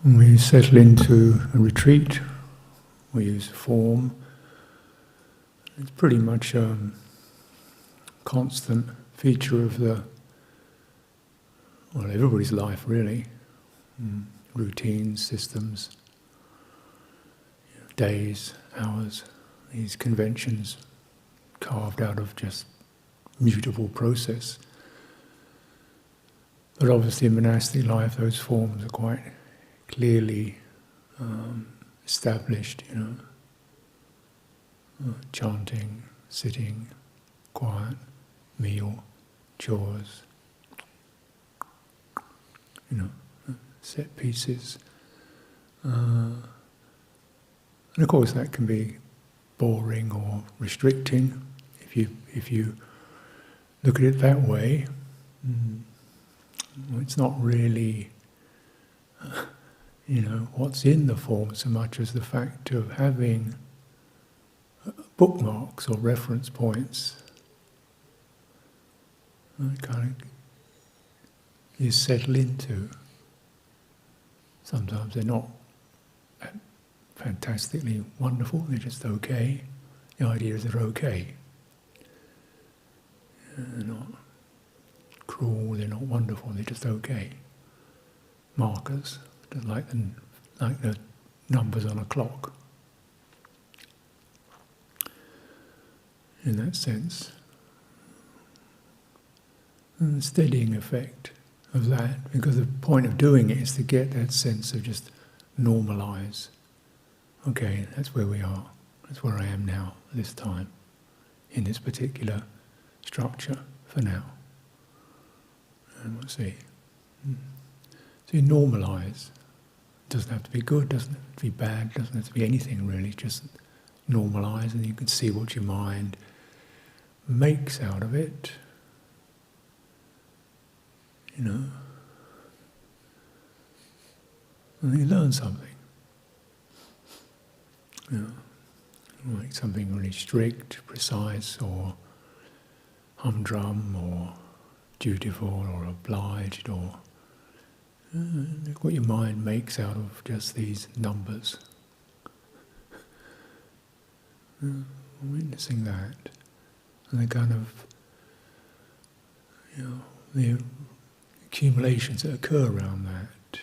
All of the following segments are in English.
When we settle into a retreat, we use form. It's pretty much a constant feature of everybody's life, really. Routines, systems, days, hours, these conventions carved out of just mutable process. But obviously in monastic life those forms are quite clearly established, chanting, sitting, quiet, meal, chores, set pieces. And of course that can be boring or restricting if you look at it that way. It's not really what's in the form so much as the fact of having bookmarks or reference points. Kind of you settle into. Sometimes they're not fantastically wonderful, they're just okay. The idea is they're okay. They're not cruel, they're not wonderful, they're just okay. Markers, like the numbers on a clock. In that sense. And the steadying effect of that, because the point of doing it is to get that sense of just normalize. Okay, that's where we are. That's where I am now, this time, in this particular structure for now. And we'll see. So you normalize. Doesn't have to be good, doesn't have to be bad, doesn't have to be anything really, just normalize, and you can see what your mind makes out of it. And you learn something. Like something really strict, precise, or humdrum, or dutiful, or obliged, or look what your mind makes out of just these numbers. Witnessing that, and the kind of the accumulations that occur around that.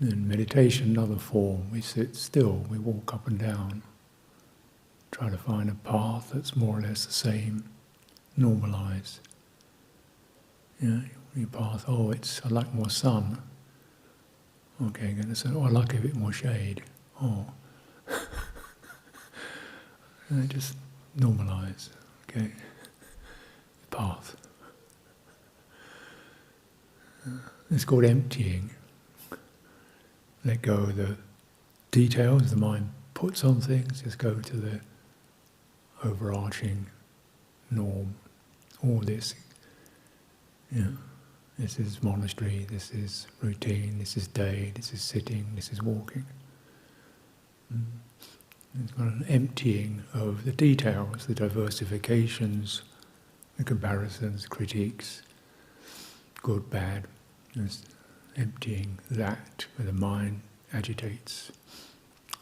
In meditation, another form, we sit still, we walk up and down, try to find a path that's more or less the same, normalize. Your path, I like more sun. Okay, I'm going to say, I like a bit more shade. And just normalize, okay? Path. It's called emptying. Let go of the details the mind puts on things, just go to the overarching norm. All this, this is monastery, this is routine, this is day, this is sitting, this is walking. It's got an emptying of the details, the diversifications, the comparisons, critiques, good, bad. There's emptying that where the mind agitates,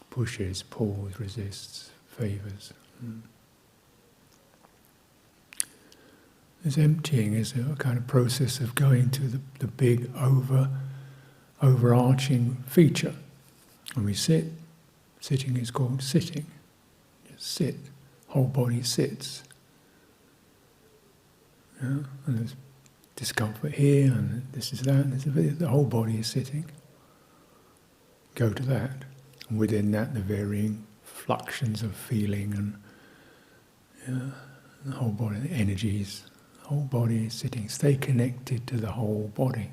pushes, pulls, resists, favours. This emptying is a kind of process of going to the big overarching feature. When we sit, sitting is called sitting. Just sit, whole body sits. And there's discomfort here, and this is that, and the whole body is sitting. Go to that. And within that, the varying fluctuations of feeling and the whole body, the energies, the whole body is sitting. Stay connected to the whole body.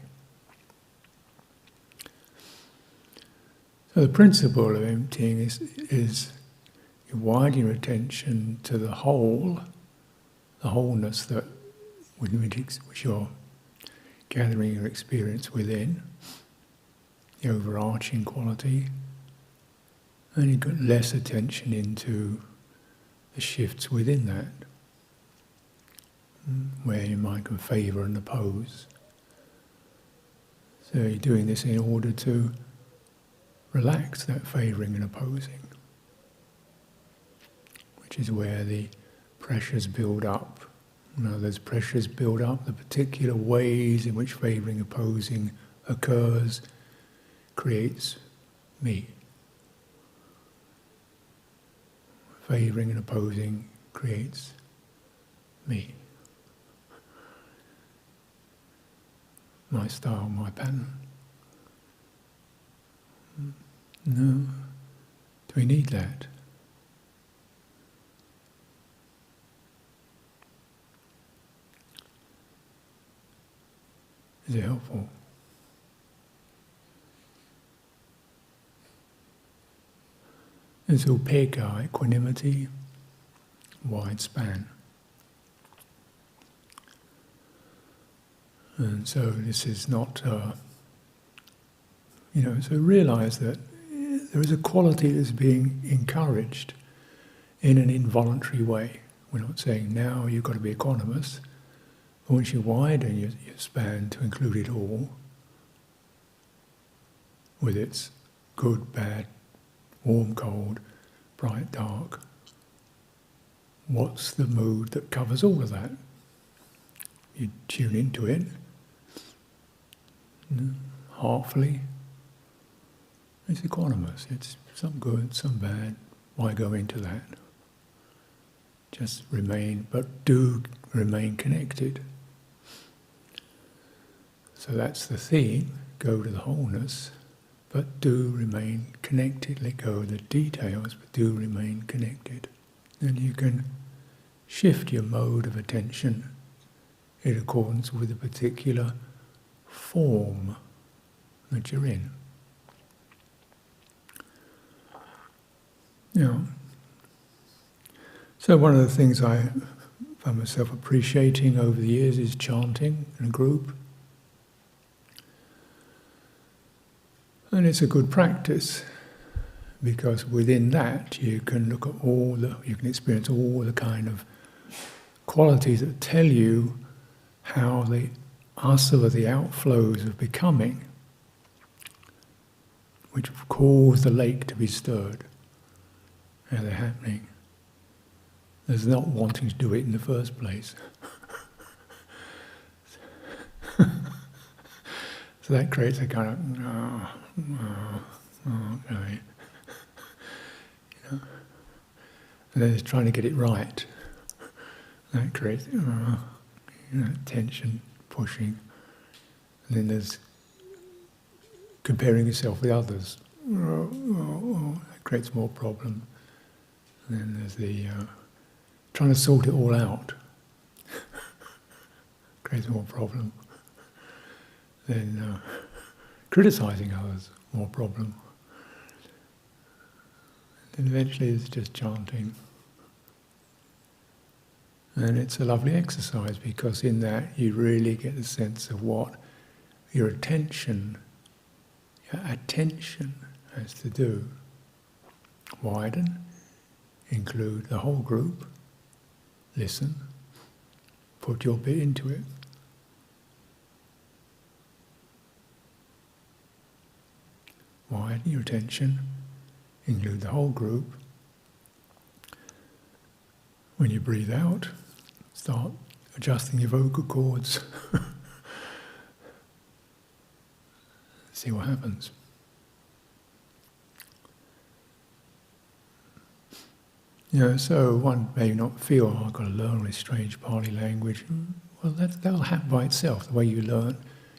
So the principle of emptying is you widen your attention to the whole, the wholeness that which you're gathering your experience within, the overarching quality, and you put less attention into the shifts within that, where your mind can favour and oppose, So you're doing this in order to relax that favouring and opposing, which is where the pressures build up. Those pressures build up, the particular ways in which favouring, opposing occurs, creates me. Favouring and opposing creates me. My style, my pattern. No. Do we need that? Is it helpful? It's upekkha, equanimity, wide span. And so this is not, so realize that there is a quality that's being encouraged in an involuntary way. We're not saying now you've got to be equanimous, but once you widen your span to include it all, with its good, bad, warm, cold, bright, dark, what's the mood that covers all of that? You tune into it, heartfully. It's equanimous. It's some good, some bad. Why go into that? Just remain, but do remain connected. So that's the theme. Go to the wholeness, but do remain connected. Let go of the details, but do remain connected. And you can shift your mode of attention in accordance with the particular form that you're in. So one of the things I found myself appreciating over the years is chanting in a group. And it's a good practice, because within that you can look at you can experience all the kind of qualities that tell you how the asava, the outflows of becoming, which cause the lake to be stirred, how they're happening. There's not wanting to do it in the first place. So that creates a kind of, okay. And then it's trying to get it right. That creates tension, pushing. And then there's comparing yourself with others. That creates more problem. And then there's the trying to sort it all out. Creates more problem. Then criticizing others, more problem. And eventually it's just chanting. And it's a lovely exercise, because in that you really get a sense of what your attention has to do. Widen, include the whole group, listen, put your bit into it. Widen your attention, include the whole group. When you breathe out, start adjusting your vocal cords. See what happens. So one may not feel, I've got to learn this strange Pali language. Well, that'll happen by itself, the way you learn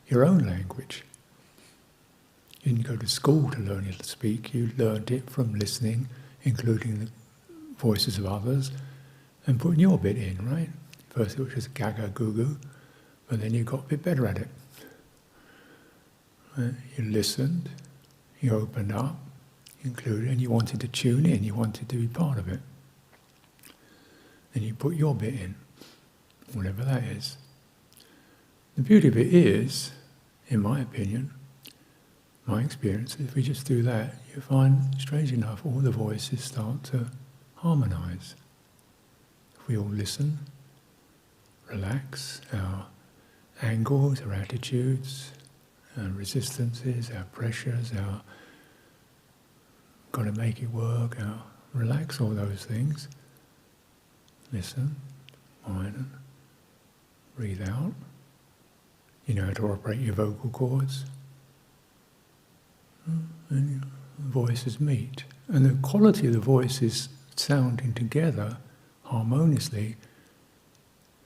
your own language. You didn't go to school to learn it to speak, you learned it from listening, including the voices of others, and putting your bit in, right? First it was just gaga goo, but then you got a bit better at it. You listened, you opened up, included, and you wanted to tune in, you wanted to be part of it. Then you put your bit in, whatever that is. The beauty of it is, in my opinion, my experience, if we just do that, you find, strange enough, all the voices start to harmonize. If we all listen, relax our angles, our attitudes, our resistances, our pressures, our got to make it work, our relax all those things. Listen, mind, and breathe out. You know how to operate your vocal cords. And your voices meet. And the quality of the voices sounding together harmoniously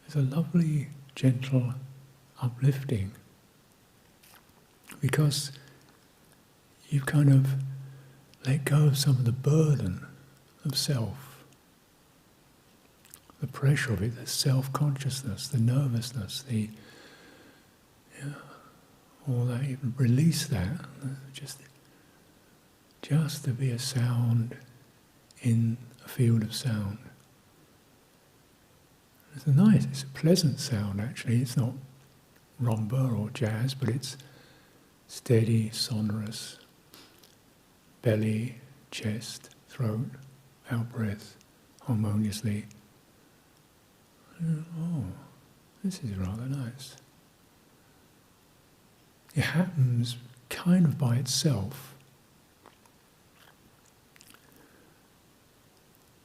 is a lovely, gentle uplifting. Because you've kind of let go of some of the burden of self, the pressure of it, the self-consciousness, the nervousness, all that. You release that, just to be a sound in a field of sound. It's a pleasant sound actually. It's not rumba or jazz, but it's steady, sonorous, belly, chest, throat, out breath, harmoniously. Oh, this is rather nice. It happens kind of by itself.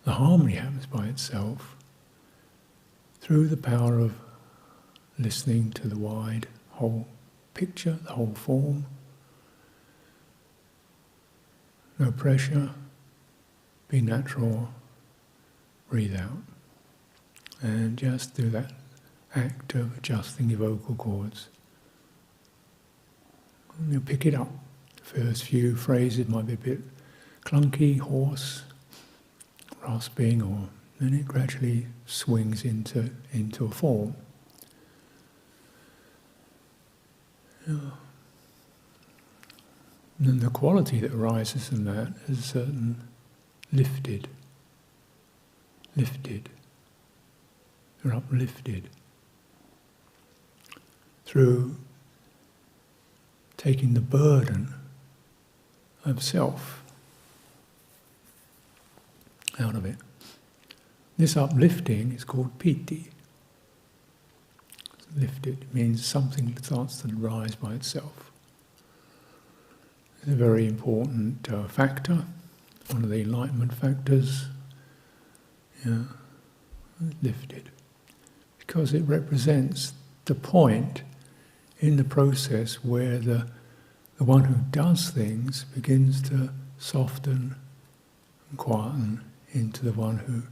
The harmony happens by itself through the power of listening to the wide whole picture, the whole form. No pressure, be natural, breathe out. And just do that act of adjusting your vocal cords. And you'll pick it up. The first few phrases might be a bit clunky, hoarse, rasping, or then it gradually swings into a form. And then the quality that arises from that is a certain lifted. They're uplifted through taking the burden of self out of it. This uplifting is called piti. Lifted means something starts to rise by itself. It's a very important factor, one of the enlightenment factors. Lifted. Because it represents the point in the process where the one who does things begins to soften and quieten into the one who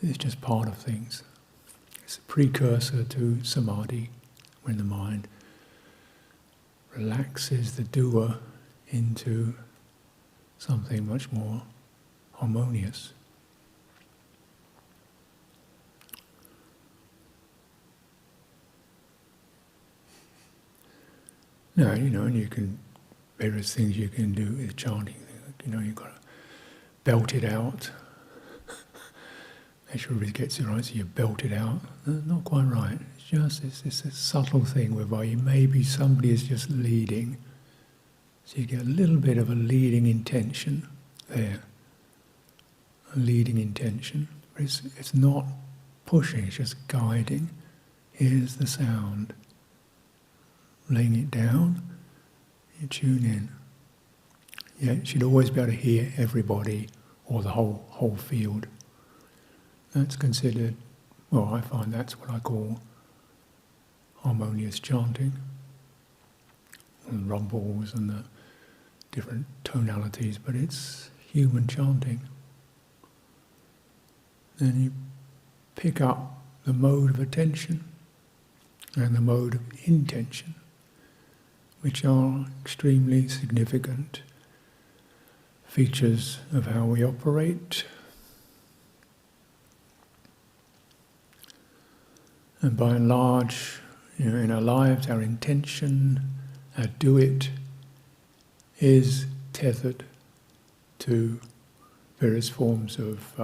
is just part of things. It's a precursor to samadhi, when the mind relaxes the doer into something much more harmonious. Now, and you can, various things you can do with chanting. You've got to belt it out. Make sure everybody gets it right, so you belt it out. Not quite right. It's a subtle thing whereby maybe somebody is just leading. So you get a little bit of a leading intention there. A leading intention. It's not pushing, it's just guiding. Here's the sound. Laying it down, you tune in. You should always be able to hear everybody or the whole field. That's considered, I find that's what I call harmonious chanting. And rumbles and the different tonalities, but it's human chanting. Then you pick up the mode of attention and the mode of intention, which are extremely significant features of how we operate. And by and large, in our lives, our intention, our do-it, is tethered to various forms of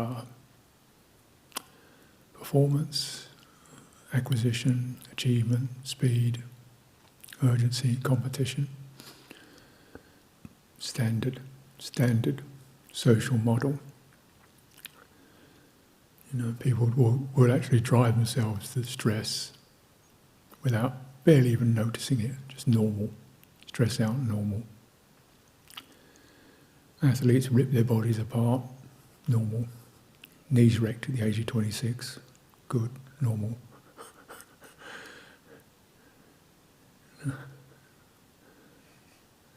performance, acquisition, achievement, speed, urgency, competition, standard social model. People will actually drive themselves to stress without barely even noticing it, just normal. Stress out, normal. Athletes rip their bodies apart, normal. Knees wrecked at the age of 26, good, normal.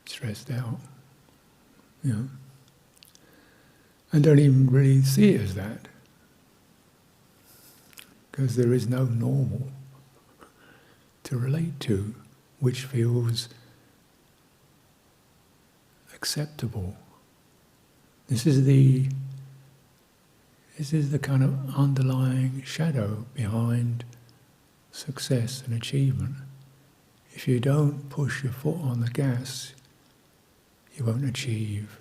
Stressed out, you know. And don't even really see it as that, because there is no normal to relate to which feels acceptable. This is the kind of underlying shadow behind success and achievement. If you don't push your foot on the gas, you won't achieve.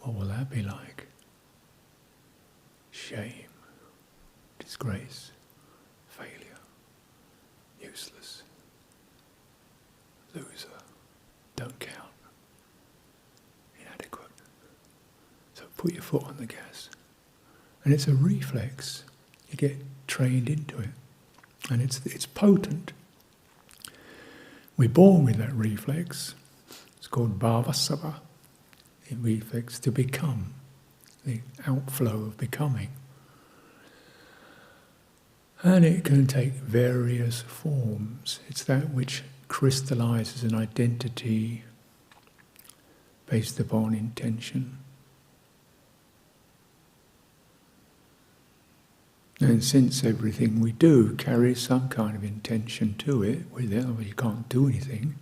What will that be like? Shame, disgrace, failure, useless, loser, don't count, inadequate. So put your foot on the gas. And it's a reflex. You get trained into it. And it's potent. We're born with that reflex. It's called bhavasava. The reflex to become, the outflow of becoming. And it can take various forms. It's that which crystallizes an identity based upon intention. And since everything we do carries some kind of intention to it, otherwise you can't do anything,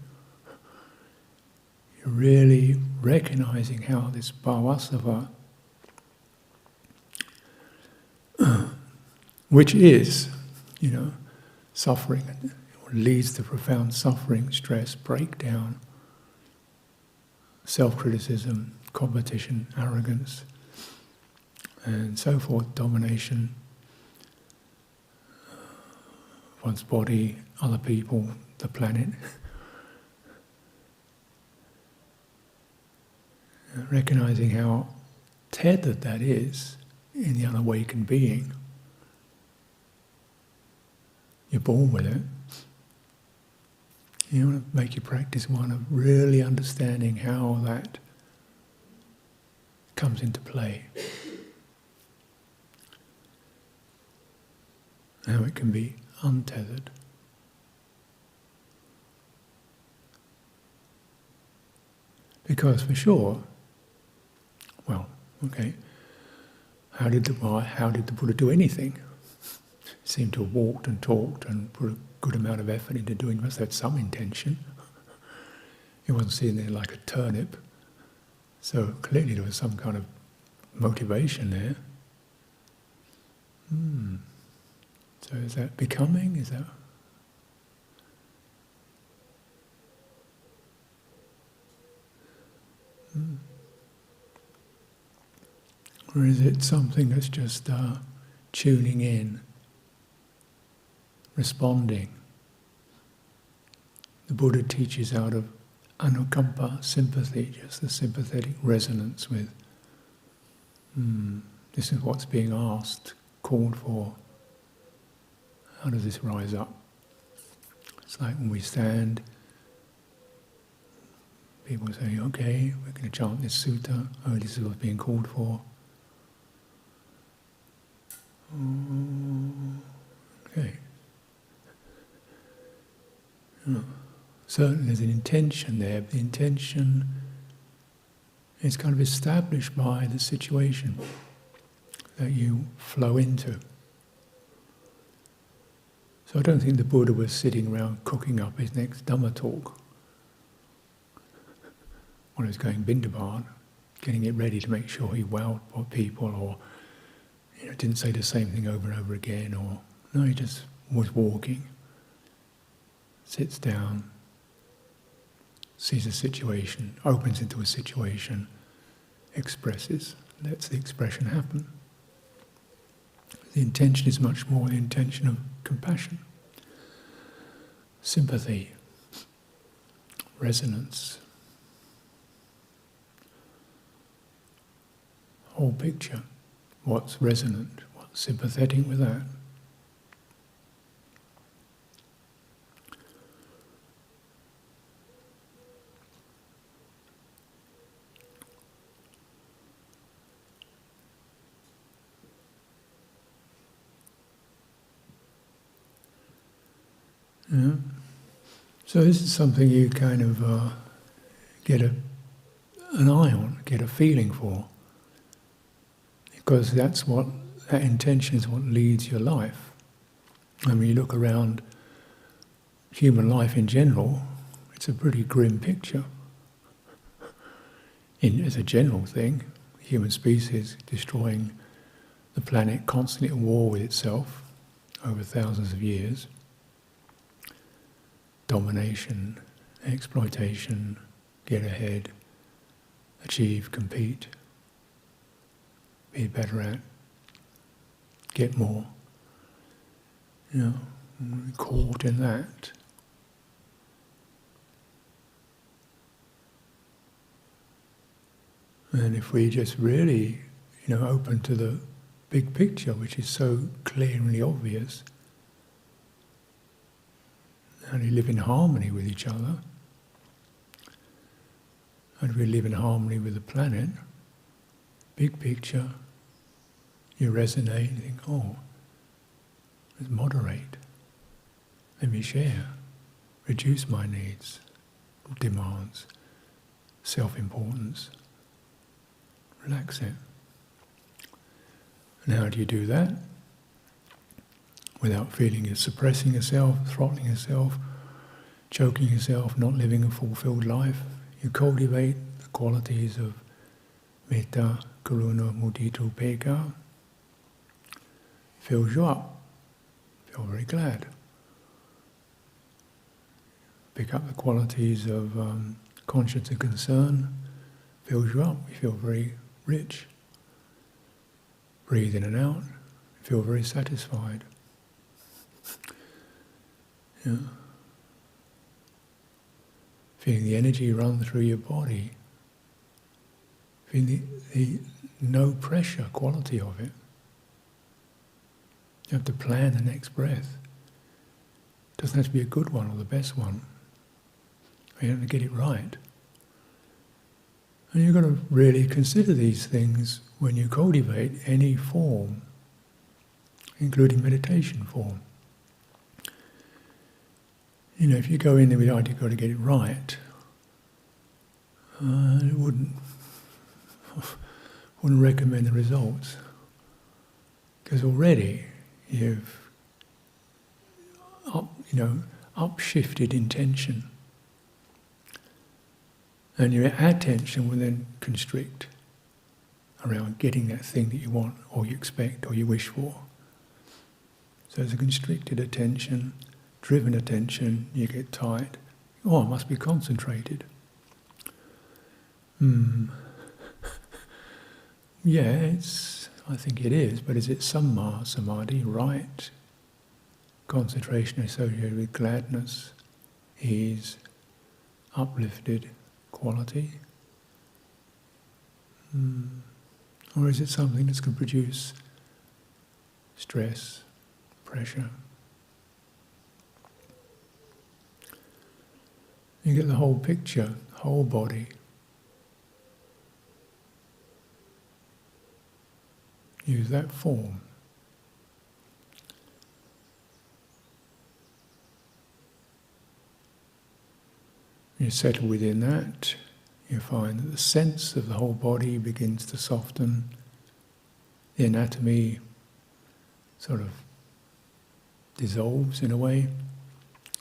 you're really recognizing how this bhavasava, which is, suffering, leads to profound suffering, stress, breakdown, self-criticism, competition, arrogance, and so forth, domination, one's body, other people, the planet. Recognizing how tethered that is in the unawakened being. You're born with it. You want to make your practice one of really understanding how that comes into play. How it can be untethered. Because for sure, how did the Buddha do anything? He seemed to have walked and talked and put a good amount of effort into doing. He must have had some intention. He wasn't sitting there like a turnip. So clearly there was some kind of motivation there. So is that becoming? Is that... Or is it something that's just tuning in, responding? The Buddha teaches out of anukampa, sympathy, just the sympathetic resonance with this is what's being asked, called for. How does this rise up? It's like when we stand, people say, okay, we're going to chant this sutta, this is what's being called for. Okay. Certainly there's an intention there, but the intention is kind of established by the situation that you flow into. So I don't think the Buddha was sitting around cooking up his next Dhamma talk when he was going bindabat, getting it ready to make sure he wowed people, or didn't say the same thing over and over again, or no, he just was walking, sits down, sees a situation, opens into a situation, expresses, lets the expression happen. The intention is much more the intention of compassion, sympathy, resonance, whole picture. What's resonant, what's sympathetic with that. Yeah. So this is something you kind of get an eye on, get a feeling for, because that intention is what leads your life. And when you look around human life in general, it's a pretty grim picture. As a general thing, the human species destroying the planet, constantly at war with itself over thousands of years. Domination, exploitation, get ahead, achieve, compete, be better at, get more. Caught in that. And if we just really, open to the big picture, which is so clearly obvious, and we live in harmony with each other, and we live in harmony with the planet, big picture, you resonate and think, let's moderate, let me share, reduce my needs, demands, self-importance, relax it. And how do you do that? Without feeling you're suppressing yourself, throttling yourself, choking yourself, not living a fulfilled life. You cultivate the qualities of metta, karuna, mudita, upekkha. Fills you up. Feel very glad. Pick up the qualities of conscience and concern. Fills you up. You feel very rich. Breathe in and out. Feel very satisfied. Yeah. Feeling the energy run through your body. Feeling the no pressure quality of it. You have to plan the next breath. It doesn't have to be a good one or the best one. You have to get it right. And you've got to really consider these things when you cultivate any form, including meditation form. If you go in there with the idea you've got to get it right, I wouldn't recommend the results. Because already you've upshifted intention. And your attention will then constrict around getting that thing that you want or you expect or you wish for. So there's a constricted attention, driven attention, you get tight. I must be concentrated. Yeah, I think it is, but is it samma samadhi, right? Concentration associated with gladness, ease, uplifted quality? Or is it something that's going to produce stress, pressure? You get the whole picture, whole body. Use that form. You settle within that, you find that the sense of the whole body begins to soften, the anatomy sort of dissolves in a way,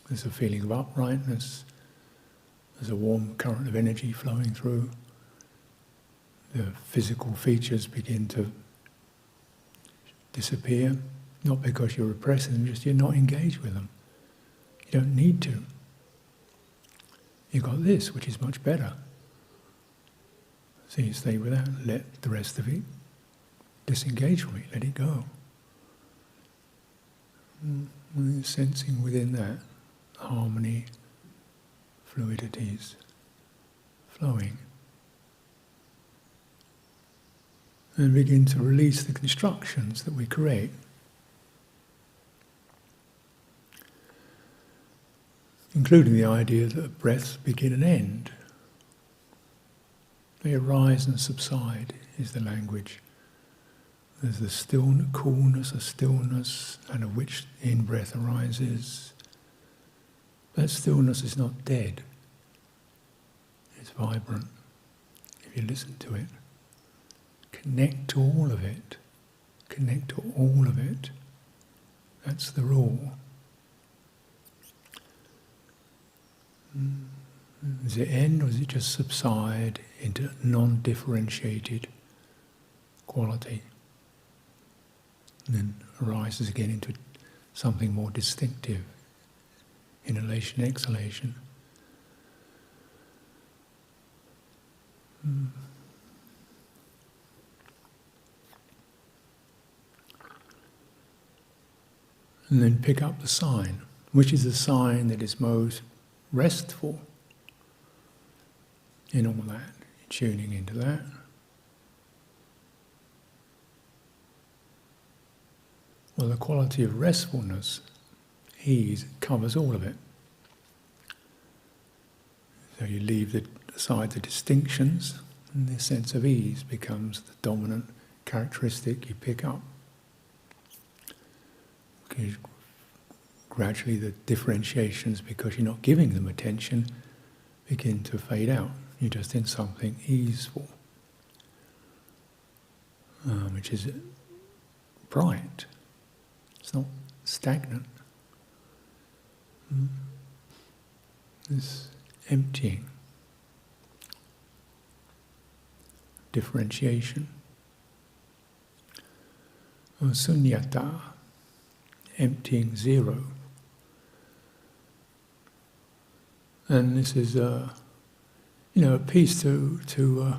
there's a feeling of uprightness, there's a warm current of energy flowing through, the physical features begin to disappear, not because you're repressing them, just you're not engaged with them. You don't need to. You've got this, which is much better. So you stay with that, let the rest of it disengage from it, let it go. Sensing within that harmony, fluidities, flowing. And begin to release the constructions that we create. Including the idea that breaths begin and end. They arise and subside is the language. There's the coolness, a stillness, and of which the in-breath arises. That stillness is not dead. It's vibrant. If you listen to it, connect to all of it. Connect to all of it. That's the rule. Does it end, or does it just subside into non-differentiated quality? And then arises again into something more distinctive. Inhalation, exhalation. And then pick up the sign. Which is the sign that is most restful in all that? Tuning into that. Well, the quality of restfulness, ease, covers all of it. So you leave aside the distinctions, and the sense of ease becomes the dominant characteristic you pick up. Because gradually the differentiations, because you're not giving them attention, begin to fade out. You're just in something easeful, which is bright. It's not stagnant. This emptying, differentiation. Sunyata, emptying, zero. And this is a piece to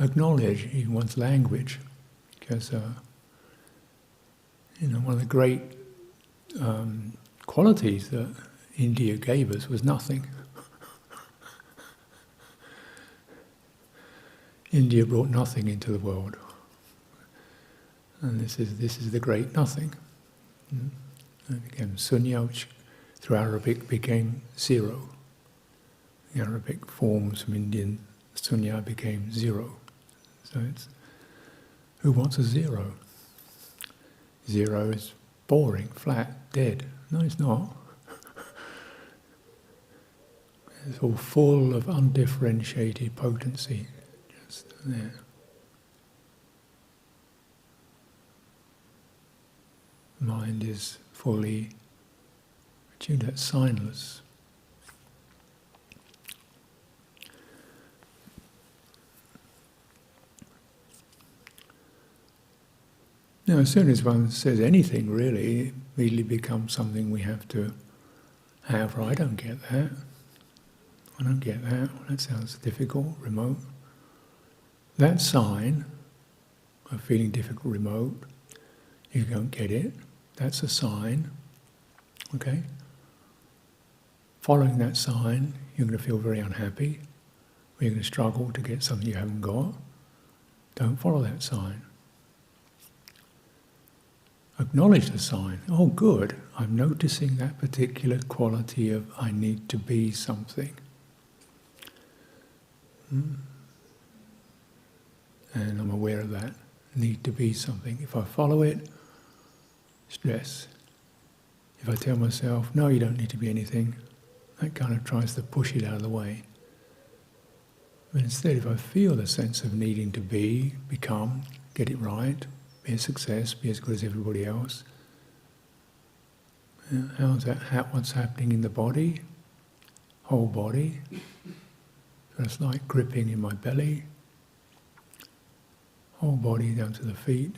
acknowledge in one's language, because one of the great qualities that India gave us was nothing. India brought nothing into the world, and this is the great nothing. It became sunya, which through Arabic became zero. The Arabic forms from Indian sunya became zero. So it's, who wants a zero? Zero is boring, flat, dead. No, it's not. It's all full of undifferentiated potency, just there. Mind is fully attuned, that's signless. Now, as soon as one says anything, really, it immediately becomes something we have to have. Right, I don't get that. I don't get that. Well, that sounds difficult, remote. That sign of feeling difficult, remote, you don't get it. That's a sign. Okay? Following that sign, you're going to feel very unhappy. Or you're going to struggle to get something you haven't got. Don't follow that sign. Acknowledge the sign. Oh, good, I'm noticing that particular quality of I need to be something. And I'm aware of that. Need to be something. If I follow it, stress. If I tell myself, no, you don't need to be anything, that kind of tries to push it out of the way. But instead, if I feel the sense of needing to be, become, get it right, be a success, be as good as everybody else, how's that? What's happening in the body? Whole body. So it's like gripping in my belly. Whole body down to the feet.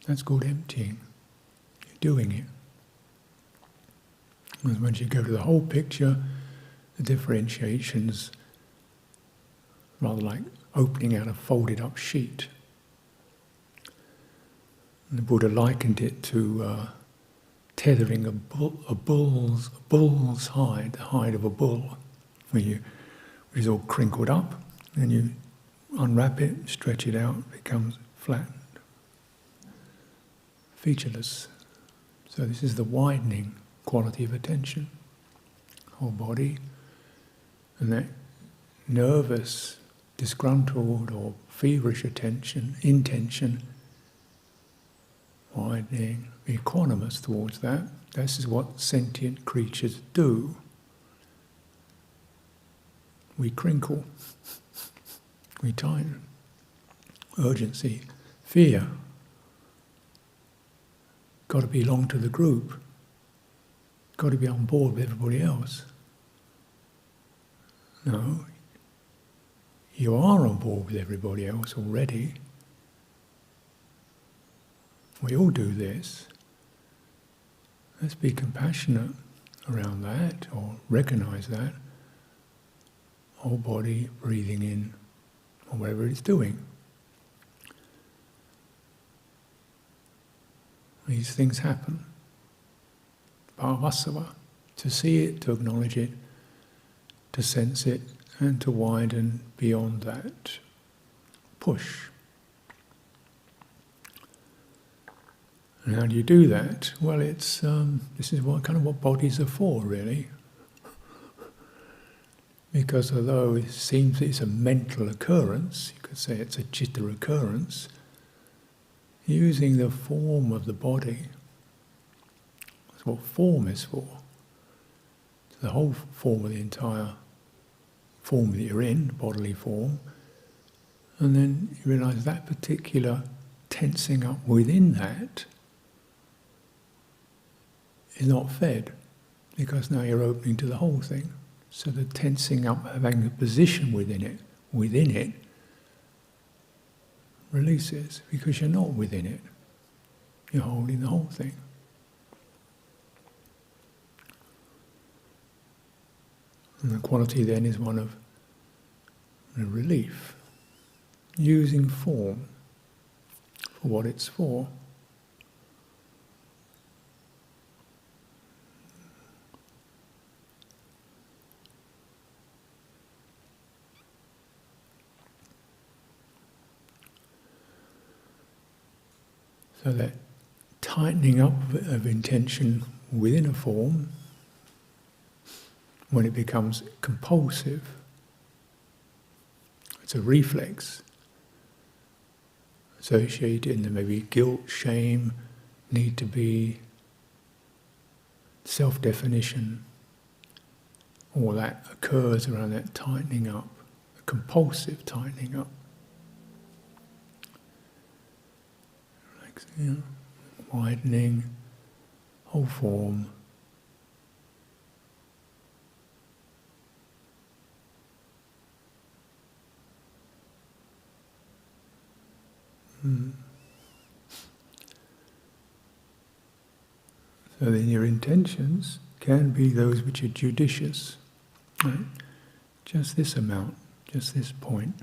That's called emptying. You're doing it. And once you go to the whole picture, the differentiations, rather like opening out a folded up sheet. And the Buddha likened it to tethering a bull's hide, the hide of a bull, which is all crinkled up, and you unwrap it, stretch it out, it becomes flat, featureless. So this is the widening quality of attention, whole body, and that nervous, disgruntled or feverish intention widening, be equanimous towards that. This is what sentient creatures do. We crinkle, we tighten, urgency, fear. Got to belong to the group, got to be on board with everybody else. No, you are on board with everybody else already. We all do this. Let's be compassionate around that, or recognize that. Whole body breathing in, or whatever it's doing. These things happen. Bhavasava, to see it, to acknowledge it, to sense it, and to widen beyond that. Push. And how do you do that? Well, it's this is what bodies are for, really. Because although it seems it's a mental occurrence, you could say it's a citta occurrence, using the form of the body, that's what form is for. It's the whole form of the entire form that you're in, bodily form, and then you realise that particular tensing up within that is not fed, because now you're opening to the whole thing. So the tensing up, having a position within it, releases, because you're not within it. You're holding the whole thing. And the quality then is one of relief, using form for what it's for. So that tightening up of intention within a form, when it becomes compulsive, it's a reflex associated in maybe guilt, shame, need to be, self-definition, all that occurs around that tightening up, a compulsive tightening up. Widening, whole form. So then your intentions can be those which are judicious. Right? Just this amount, just this point,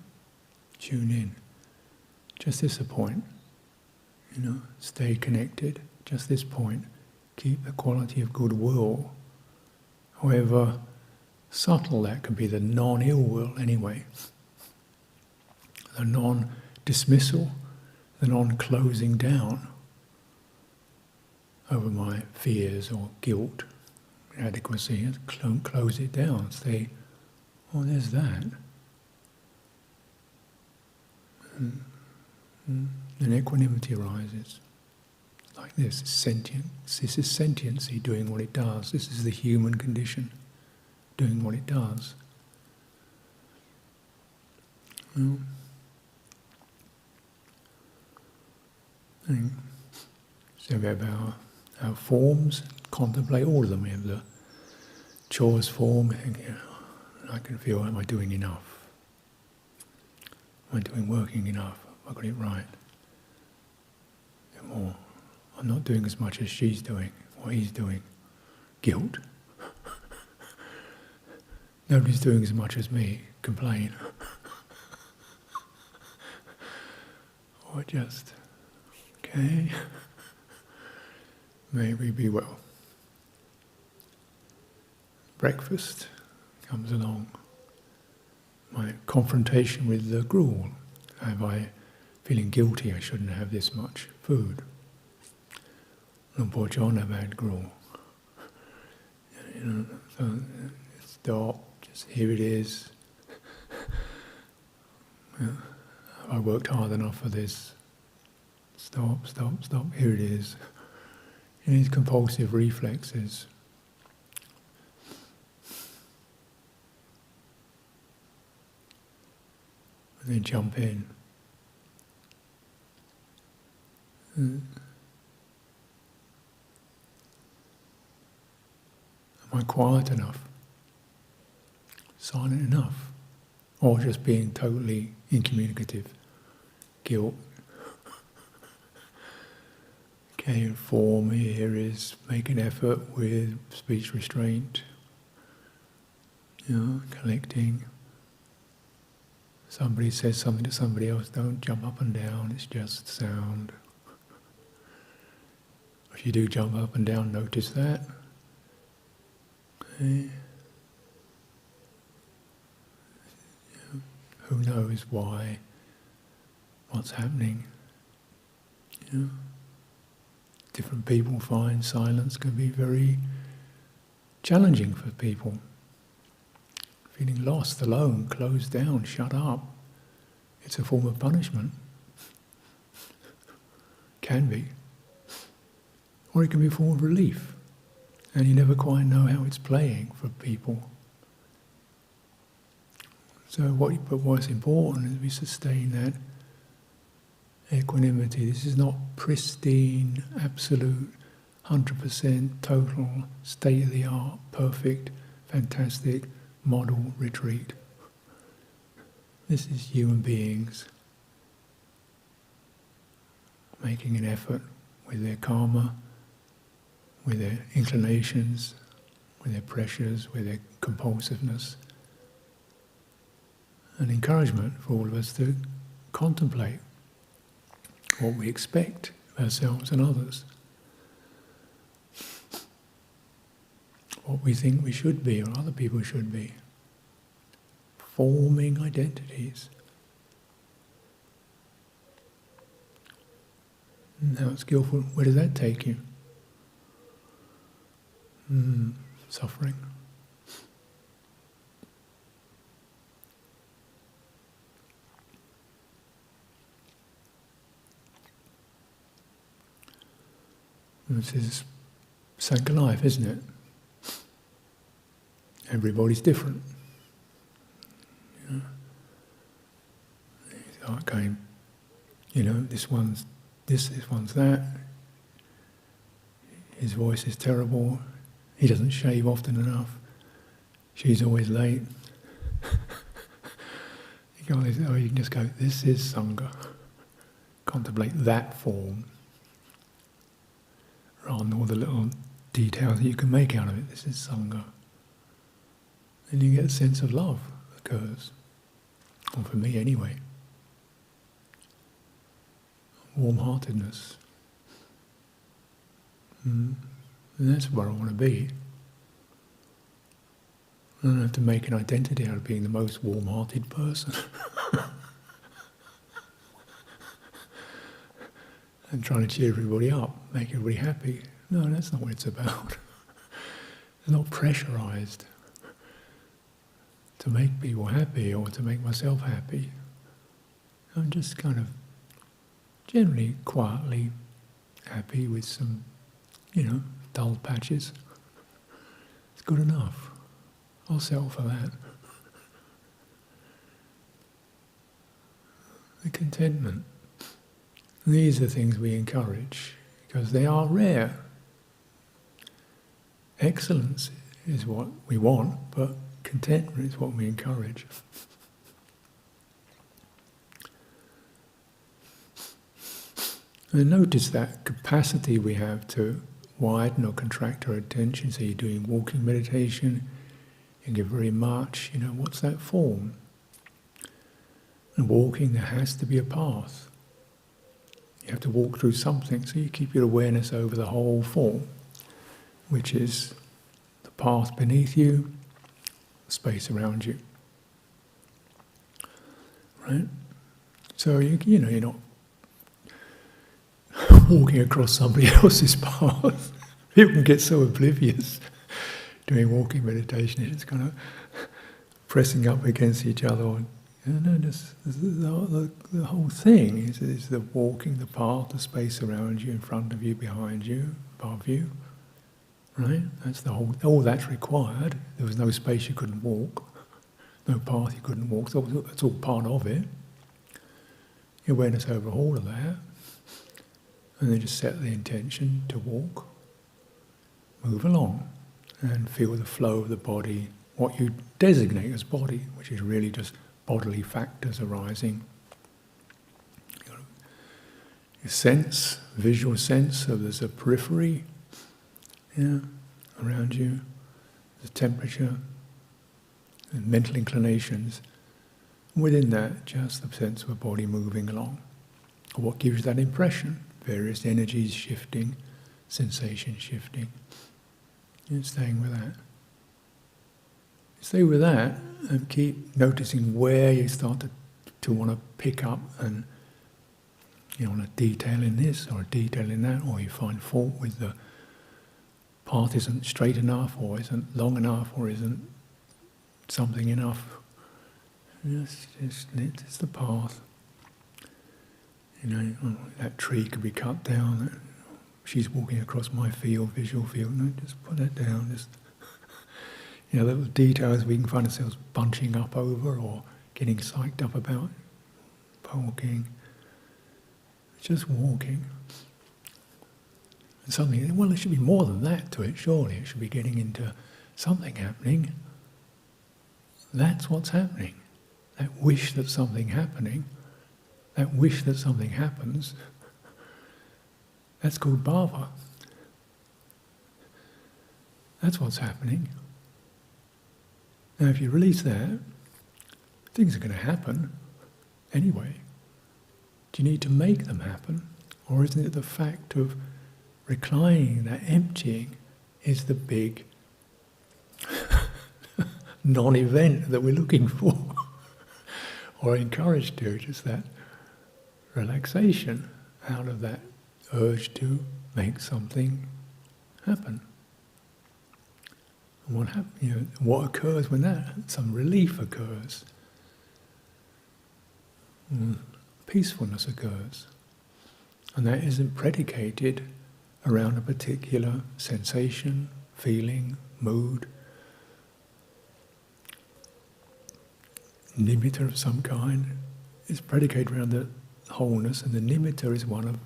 tune in. Just this a point. Stay connected, just this point. Keep the quality of goodwill. However subtle that can be, the non-ill will anyway. The non-dismissal, the non-closing down over my fears or guilt, inadequacy. Close it down, say, oh, there's that. And equanimity arises. Like this, it's sentient. This is sentiency doing what it does. This is the human condition doing what it does. So we have our forms, contemplate all of them. We have the chores form, I can feel, am I doing enough? Am I working enough? Have I got it right? More. I'm not doing as much as she's doing, or he's doing. Guilt. Nobody's doing as much as me. Complain. Or just, okay, may we be well. Breakfast comes along. My confrontation with the gruel. Have I feeling guilty I shouldn't have this much food? And poor John, I've had gruel. So stop, just here it is. Have I worked hard enough for this? Stop, stop, stop. Here it is. In these compulsive reflexes. And then jump in. Am I quiet enough? Silent enough? Or just being totally incommunicative? Guilt. Okay, form here is make an effort with speech restraint, collecting. Somebody says something to somebody else, don't jump up and down, it's just sound. If you do jump up and down, notice that. Okay. Who knows why, what's happening? Different people find silence can be very challenging for people. Feeling lost, alone, closed down, shut up. It's a form of punishment. Can be. Or it can be a form of relief. And you never quite know how it's playing for people. So what's important is we sustain that equanimity. This is not pristine, absolute, 100% total, state-of-the-art, perfect, fantastic model retreat. This is human beings making an effort with their karma, with their inclinations, with their pressures, with their compulsiveness. An encouragement for all of us to contemplate what we expect of ourselves and others. What we think we should be or other people should be. Forming identities. And how skillful, where does that take you? Suffering. This is sank life, isn't it? Everybody's different. It's like going, this one's this one's that. His voice is terrible. He doesn't shave often enough. She's always late. You can just go, this is Sangha. Contemplate that form. Rather than all the little details that you can make out of it. This is Sangha. And you get a sense of love occurs. Or for me anyway. Warm-heartedness. And that's where I want to be. I don't have to make an identity out of being the most warm-hearted person. And trying to cheer everybody up, make everybody happy. No, that's not what it's about. It's not pressurized to make people happy or to make myself happy. I'm just kind of generally quietly happy with some, dull patches. It's good enough. I'll settle for that. The contentment. These are things we encourage because they are rare. Excellence is what we want, but contentment is what we encourage. And notice that capacity we have to widen or contract our attention. So you're doing walking meditation, you get very much, what's that form? And walking, there has to be a path. You have to walk through something, so you keep your awareness over the whole form, which is the path beneath you, the space around you. Right? So you're not walking across somebody else's path. People can get so oblivious doing walking meditation, it's kind of pressing up against each other, The whole thing is the walking, the path, the space around you, in front of you, behind you, above you. Right? That's the whole. All that's required. There was no space you couldn't walk, no path you couldn't walk. So it's all part of it. Awareness over all of that, and then just set the intention to walk, move along, and feel the flow of the body. What you designate as body, which is really just bodily factors arising. Your sense, visual sense of there's a periphery, around you, the temperature, and mental inclinations. Within that, just the sense of a body moving along. What gives you that impression? Various energies shifting, sensations shifting. You're staying with that. Stay with that and keep noticing where you start to want to pick up and you want a detail in this or a detail in that, or you find fault with the path isn't straight enough or isn't long enough or isn't something enough. It's the path. That tree could be cut down. She's walking across my field, visual field. No, just put that down. Just little details we can find ourselves bunching up over or getting psyched up about. Walking. Just walking. And something, well, there should be more than that to it, surely. It should be getting into something happening. That's what's happening. That wish that something happening, that wish that something happens, that's called bhava. That's what's happening. Now if you release that, things are going to happen anyway. Do you need to make them happen? Or isn't it the fact of reclining, that emptying, is the big non-event that we're looking for? Or encouraged to, just that relaxation out of that urge to make something happen. And what occurs when that? Some relief occurs. Peacefulness occurs. And that isn't predicated around a particular sensation, feeling, mood, nimitta of some kind. It's predicated around the wholeness, and the nimitta is one of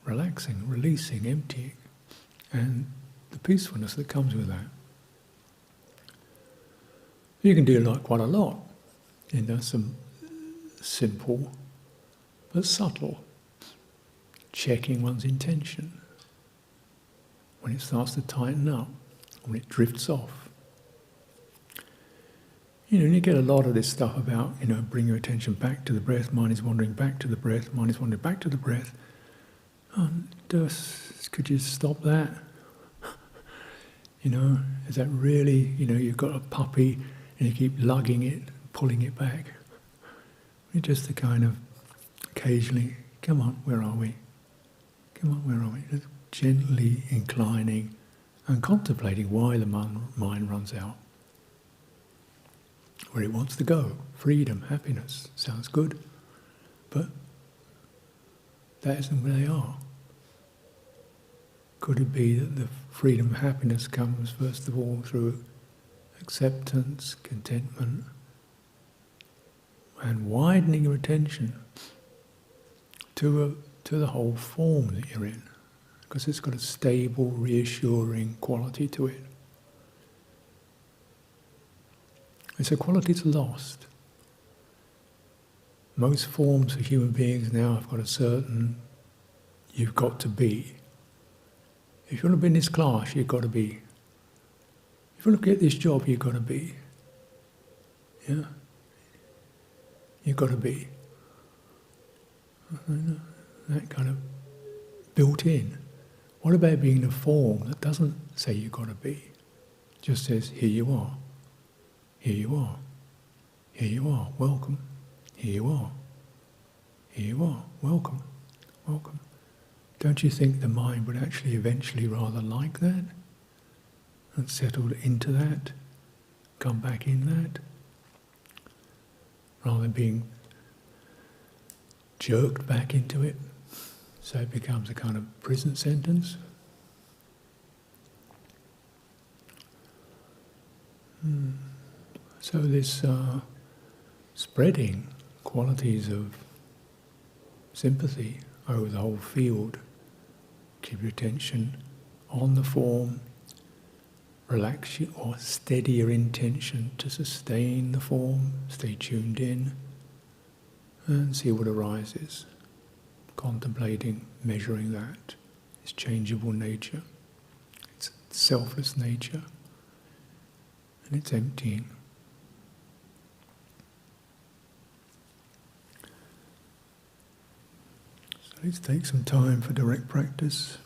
relaxing, releasing, emptying, and the peacefulness that comes with that. You can do quite a lot in some simple but subtle checking one's intention. When it starts to tighten up, when it drifts off. And you get a lot of this stuff about, bring your attention back to the breath, mind is wandering back to the breath, mind is wandering back to the breath. Could you stop that? Is that really, you've got a puppy and you keep lugging it, pulling it back. It's just the kind of occasionally, come on, where are we? Come on, where are we? Just gently inclining and contemplating why the mind runs out. Where it wants to go. Freedom, happiness, sounds good. But that isn't where they are. Could it be that the freedom, happiness comes first of all through acceptance, contentment, and widening your attention to the whole form that you're in, because it's got a stable, reassuring quality to it. It's a quality that's lost. Most forms of human beings now have got a certain you've got to be. If you want to be in this class, you've got to be. If you want to get this job, you've got to be. Yeah? You've got to be. That kind of built in. What about being in a form that doesn't say you've got to be? Just says, here you are. Here you are. Here you are. Welcome. Here you are. Here you are. Welcome. Welcome. Don't you think the mind would actually eventually rather like that? And settle into that? Come back in that? rather than being jerked back into it, so it becomes a kind of prison sentence. So this spreading qualities of sympathy over the whole field, keep your attention on the form, relax your, or steady your intention to sustain the form, stay tuned in, and see what arises. Contemplating, measuring that, its changeable nature, its selfless nature, and its emptying. So let's take some time for direct practice.